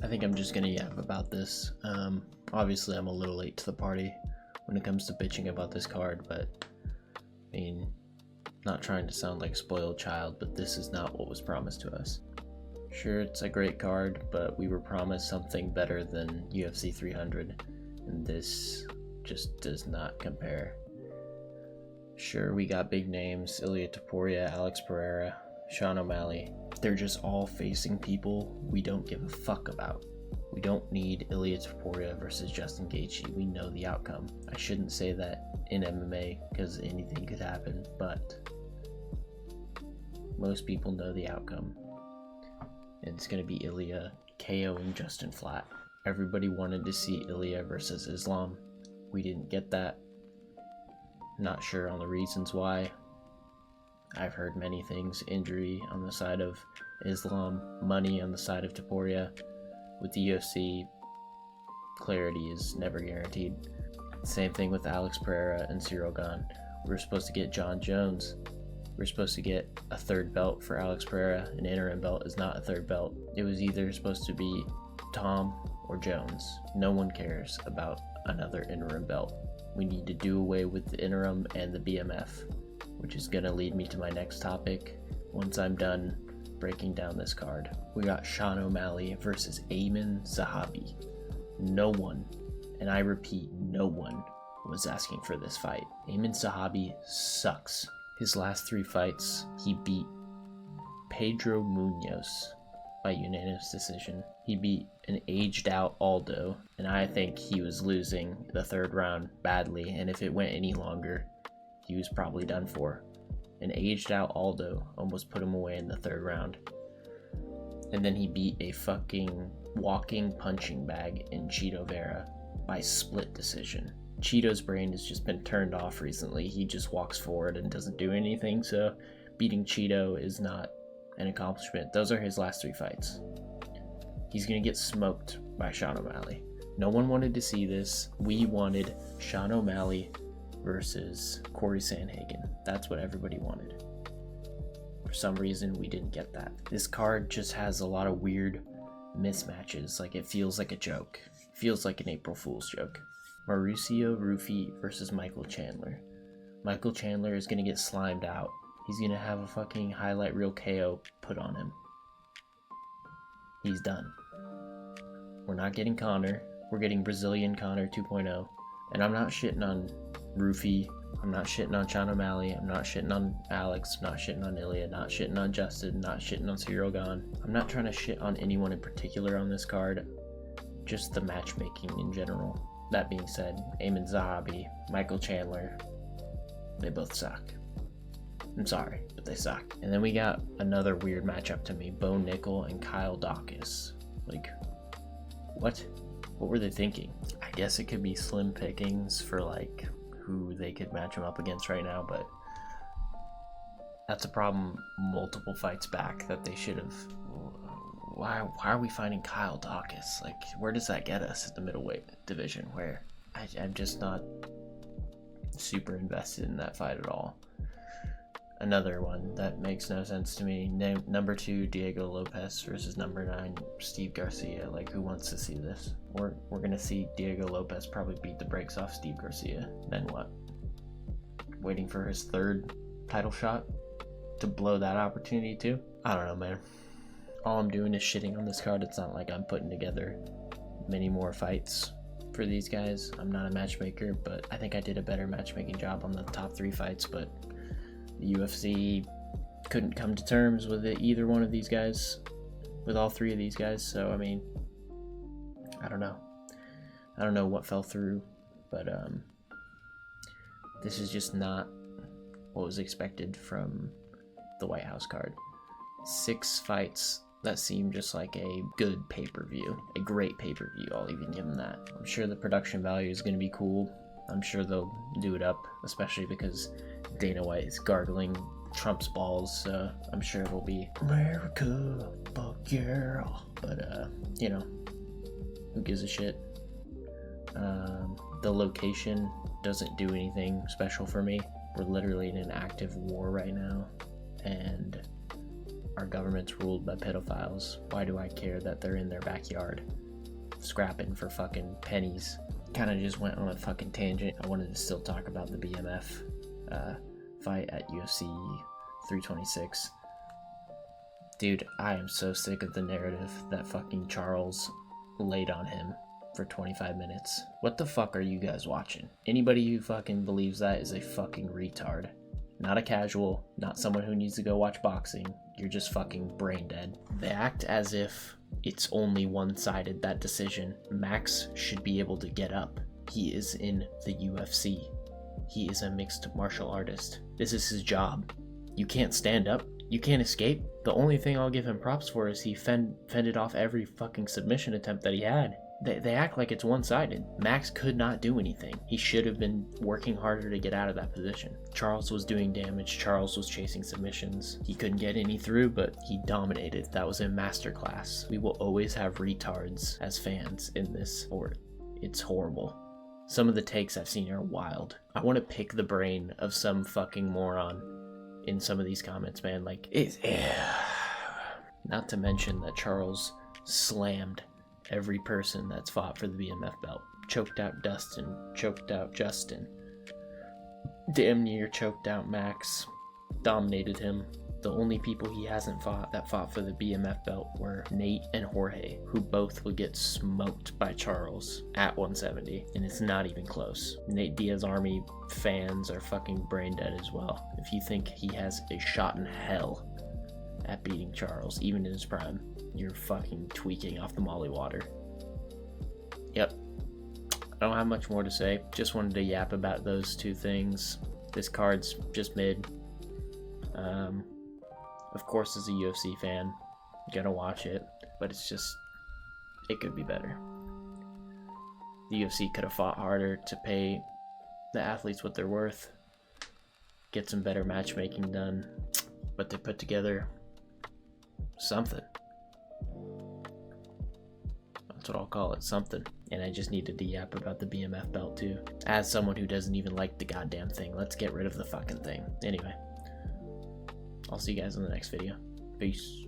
I think I'm just gonna yap about this. Obviously I'm a little late to the party when it comes to bitching about this card, but I mean, not trying to sound like a spoiled child, but this is not what was promised to us. Sure, it's a great card, but we were promised something better than UFC 300, and this just does not compare. Sure, we got big names, Ilia Topuria, Alex Pereira, Sean O'Malley. They're just all facing people we don't give a fuck about. We don't need Ilia Topuria versus Justin Gaethje. We know the outcome. I shouldn't say that in MMA because anything could happen, but most people know the outcome. And it's going to be Ilia KOing Justin flat. Everybody wanted to see Ilia versus Islam. We didn't get that. Not sure on the reasons why. I've heard many things. Injury on the side of Islam, money on the side of Topuria. With the UFC, clarity is never guaranteed. Same thing with Alex Pereira and Cyril Gane. We were supposed to get John Jones. We're supposed to get a third belt for Alex Pereira. An interim belt is not a third belt. It was either supposed to be Tom or Jones. No one cares about another interim belt. We need to do away with the interim and the BMF, which is going to lead me to my next topic once I'm done breaking down this card. We got Sean O'Malley versus Amin Zahabi. No one, and I repeat, no one was asking for this fight. Amin Zahabi sucks. His last 3 fights, he beat Pedro Munoz by unanimous decision. He beat an aged out Aldo, and I think he was losing the 3rd round badly, and if it went any longer, he was probably done for. An aged out Aldo almost put him away in the 3rd round. And then he beat a fucking walking punching bag in Cheeto Vera by split decision. Cheeto's brain has just been turned off recently. He just walks forward and doesn't do anything, so beating Cheeto is not an accomplishment. Those are his last 3 fights. He's gonna get smoked by Sean O'Malley. No one wanted to see this. We wanted Sean O'Malley versus Corey Sandhagen. That's what everybody wanted. For some reason, we didn't get that. This card just has a lot of weird mismatches. Like, it feels like a joke. It feels like an April Fool's joke. Mauricio Rufy versus Michael Chandler. Michael Chandler is gonna get slimed out. He's gonna have a fucking highlight reel KO put on him. He's done. We're not getting Conor. We're getting Brazilian Conor 2.0. And I'm not shitting on Rufy. I'm not shitting on Sean O'Malley. I'm not shitting on Alex. I'm not shitting on Ilia. Not shitting on Justin. Not shitting on Cyril Gane. I'm not trying to shit on anyone in particular on this card. Just the matchmaking in general. That being said, Amin Zahabi, Michael Chandler, they both suck. I'm sorry, but they suck. And then we got another weird matchup to me, Bo Nickel and Kyle Dawkins. Like, what? What were they thinking? I guess it could be slim pickings for like who they could match him up against right now, but that's a problem multiple fights back that they should have. Why are we finding Kyle Dawkins? Like, where does that get us at the middleweight division? Where I'm just not super invested in that fight at all. Another one that makes no sense to me. Number 2, Diego Lopez versus number 9, Steve Garcia. Like, who wants to see this? We're gonna see Diego Lopez probably beat the brakes off Steve Garcia. Then what? Waiting for his 3rd title shot to blow that opportunity too? I don't know, man. All I'm doing is shitting on this card. It's not like I'm putting together many more fights for these guys. I'm not a matchmaker, but I think I did a better matchmaking job on the top 3 fights, but the UFC couldn't come to terms with either one of these guys, with all 3 of these guys. So I mean, I don't know what fell through, but this is just not what was expected from the White House card. 6 fights that seem just like a good pay-per-view, a great pay-per-view. I'll even give them that. I'm sure the production value is going to be cool. I'm sure they'll do it up, especially because Dana White is gargling Trump's balls, so I'm sure it'll be America, fuck yeah. But you know, who gives a shit? The location doesn't do anything special for me. We're literally in an active war right now, and our government's ruled by pedophiles. Why do I care that they're in their backyard scrapping for fucking pennies? Kind of just went on a fucking tangent. I wanted to still talk about the BMF fight at UFC 326. Dude, I am so sick of the narrative that fucking Charles laid on him for 25 minutes. What the fuck are you guys watching? Anybody who fucking believes that is a fucking retard. Not a casual, not someone who needs to go watch boxing. You're just fucking brain dead. They act as if it's only one-sided, that decision. Max should be able to get up. He is in the UFC. He is a mixed martial artist. This is his job. You can't stand up. You can't escape. The only thing I'll give him props for is he fended off every fucking submission attempt that he had. They act like it's one-sided. Max could not do anything. He should have been working harder to get out of that position. Charles was doing damage. Charles was chasing submissions. He couldn't get any through, but he dominated. That was a masterclass. We will always have retards as fans in this sport. It's horrible. Some of the takes I've seen are wild. I want to pick the brain of some fucking moron in some of these comments, man. Like, not to mention that Charles slammed every person that's fought for the BMF belt. Choked out Dustin, choked out Justin, damn near choked out Max, dominated him. The only people he hasn't fought that fought for the BMF belt were Nate and Jorge, who both would get smoked by Charles at 170, and it's not even close. Nate Diaz Army fans are fucking brain dead as well. If you think he has a shot in hell at beating Charles, even in his prime, you're fucking tweaking off the molly water. Yep. I don't have much more to say. Just wanted to yap about those two things. This card's just mid. Of course, as a UFC fan, gonna watch it, but it's just, it could be better. The UFC could have fought harder to pay the athletes what they're worth, get some better matchmaking done, but they put together something. That's what I'll call it, something. And I just needed to yap about the BMF belt too. As someone who doesn't even like the goddamn thing, let's get rid of the fucking thing. Anyway, I'll see you guys in the next video. Peace.